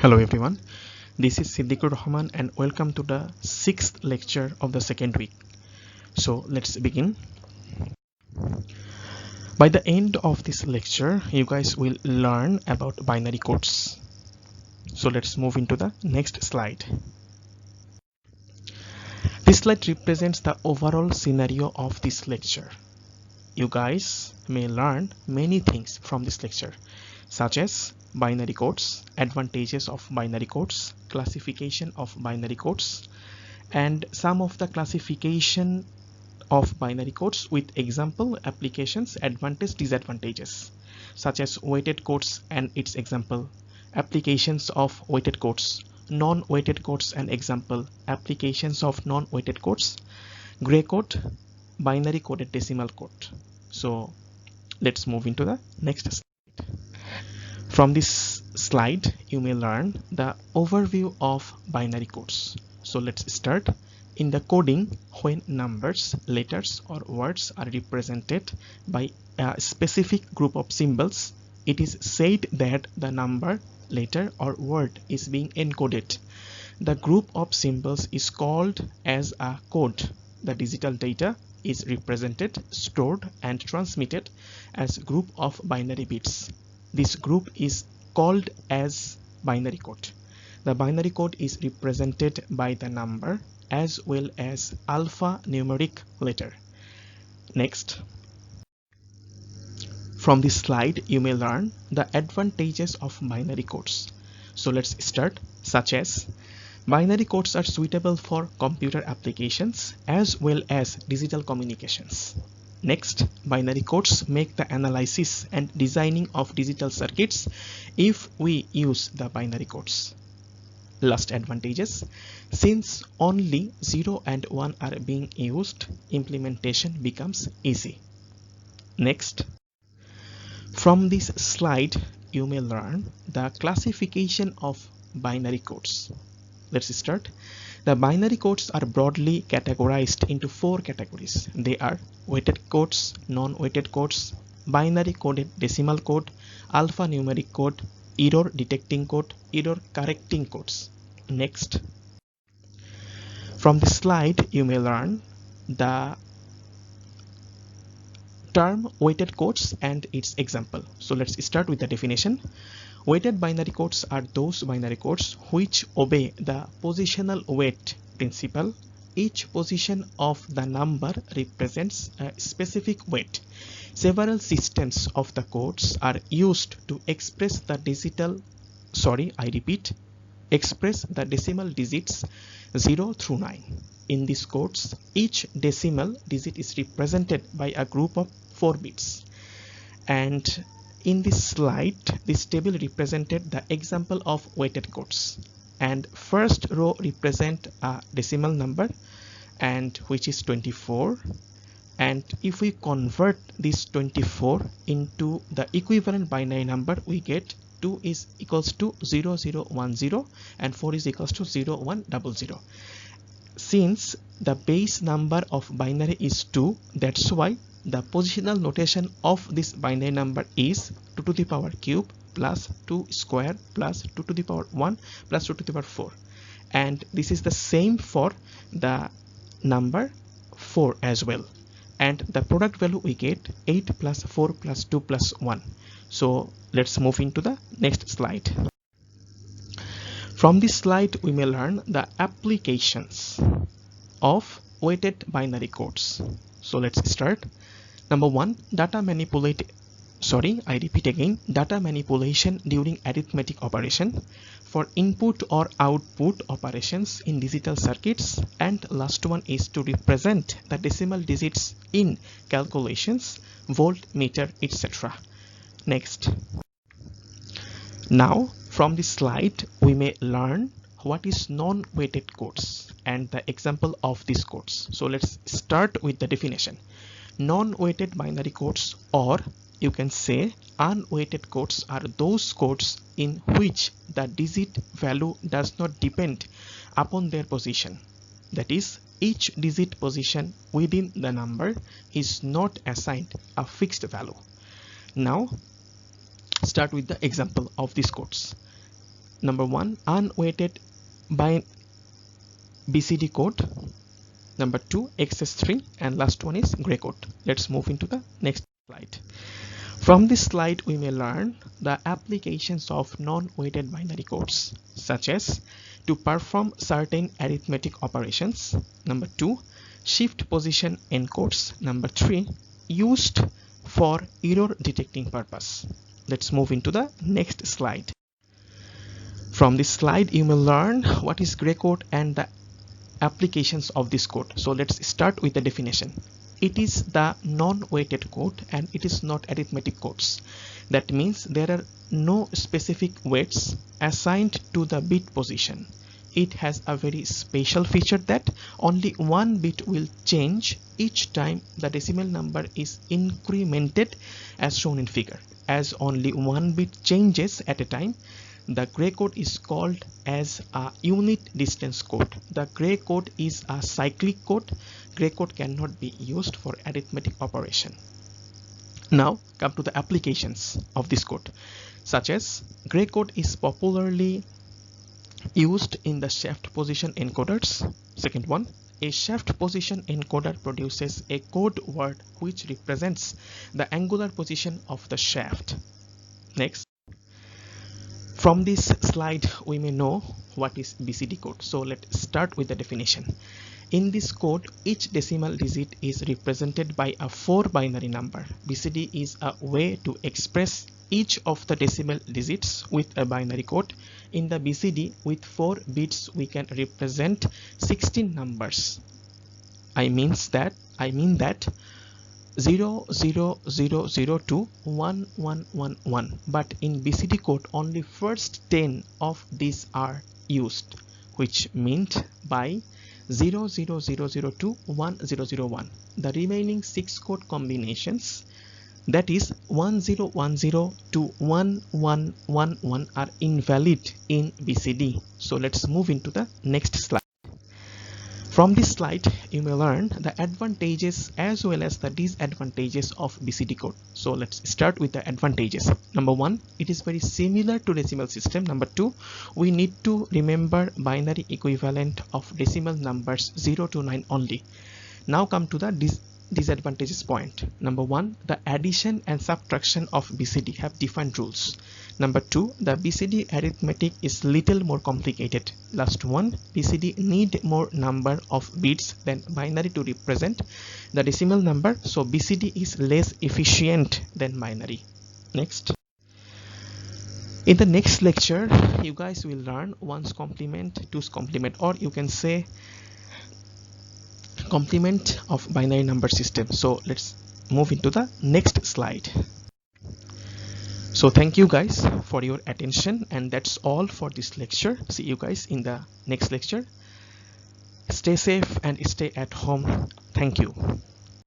Hello everyone, this is Siddiqur Rahman and welcome to the 6th lecture of the second week. So let's begin. By the end of this lecture, you guys will learn about binary codes. So let's move into the next slide. This slide represents the overall scenario of this lecture. You guys may learn many things from this lecture, such as binary codes, advantages of binary codes, classification of binary codes, and some of the classification of binary codes with example applications, advantage, disadvantages, such as weighted codes and its example, applications of weighted codes, non-weighted codes and example, applications of non-weighted codes, gray code, binary coded decimal code. So let's move into the next slide. From this slide, you may learn the overview of binary codes. So let's start. In the coding, when numbers, letters, or words are represented by a specific group of symbols, it is said that the number, letter, or word is being encoded. The group of symbols is called as a code. The digital data is represented, stored, and transmitted as a group of binary bits. This group is called as binary code. The binary code is represented by the number as well as alphanumeric letter. Next. From this slide, you may learn the advantages of binary codes. So let's start, such as binary codes are suitable for computer applications as well as digital communications. Next, binary codes make the analysis and designing of digital circuits if we use the binary codes. Last advantages, since only 0 and 1 are being used, implementation becomes easy. Next, from this slide, you may learn the classification of binary codes. Let's start. The binary codes are broadly categorized into 4 categories. They are weighted codes, non-weighted codes, binary coded decimal code, alphanumeric code, error detecting code, error correcting codes. Next. From this slide, you may learn the term weighted codes and its example. So let's start with the definition. Weighted binary codes are those binary codes which obey the positional weight principle. Each position of the number represents a specific weight. Several systems of the codes are used to express the express the decimal digits 0 through 9. In these codes, each decimal digit is represented by a group of 4 bits. And in this slide, this table represented the example of weighted codes. And first row represent a decimal number, and which is 24. And if we convert this 24 into the equivalent binary number, we get 2 is equals to 0010 and 4 is equals to 0100. Since the base number of binary is 2, that's why the positional notation of this binary number is 2 to the power cube plus 2 square plus 2 to the power 1 plus 2 to the power 4. And this is the same for the number 4 as well. And the product value we get 8 plus 4 plus 2 plus 1. So let's move into the next slide. From this slide, we may learn the applications of weighted binary codes. So let's start. Number 1, data manipulation during arithmetic operation, for input or output operations in digital circuits. And last one is to represent the decimal digits in calculations, voltmeter, etc. Next. Now, from this slide, we may learn what is non-weighted codes and the example of these codes. So let's start with the definition. Non-weighted binary codes, or you can say unweighted codes, are those codes in which the digit value does not depend upon their position. That is, each digit position within the number is not assigned a fixed value. Now, start with the example of these codes. Number 1, unweighted by BCD code. Number 2, XS3, and last one is gray code. Let's move into the next slide. From this slide, we may learn the applications of non-weighted binary codes, such as to perform certain arithmetic operations. Number 2, shift position encodes. Number 3, used for error detecting purpose. Let's move into the next slide. From this slide, you may learn what is gray code and the applications of this code. So let's start with the definition. It is the non-weighted code and it is not arithmetic codes. That means there are no specific weights assigned to the bit position. It has a very special feature that only one bit will change each time the decimal number is incremented as shown in figure. As only one bit changes at a time, the gray code is called as a unit distance code. The gray code is a cyclic code. Gray code cannot be used for arithmetic operation. Now come to the applications of this code, such as gray code is popularly used in the shaft position encoders. Second one, a shaft position encoder produces a code word which represents the angular position of the shaft. Next, from this slide we may know what is BCD code. So let's start with the definition. In this code, each decimal digit is represented by a 4 binary number. BCD is a way to express each of the decimal digits with a binary code. In the BCD, with 4 bits we can represent 16 numbers. I mean that 0 0 0 0 to 1 1 1 1, but in BCD code only first 10 of these are used, which meant by 0 0 0 0 to 1 0 0 1. The remaining 6 code combinations, that is 1 0 1 0 to 1 1 1 1, are invalid in BCD. So let's move into the next slide. From this slide, you may learn the advantages as well as the disadvantages of BCD code. So let's start with the advantages. Number 1, it is very similar to decimal system. Number 2, we need to remember binary equivalent of decimal numbers 0 to 9 only. Now come to the disadvantages point. Number 1, the addition and subtraction of BCD have different rules. Number 2, the BCD arithmetic is little more complicated. Last one, BCD need more number of bits than binary to represent the decimal number, so BCD is less efficient than binary. Next, in the next lecture you guys will learn 1's complement, 2's complement, or you can say complement of binary number system. So let's move into the next slide. So thank you guys for your attention, and that's all for this lecture. See you guys in the next lecture. Stay safe and stay at home. Thank you.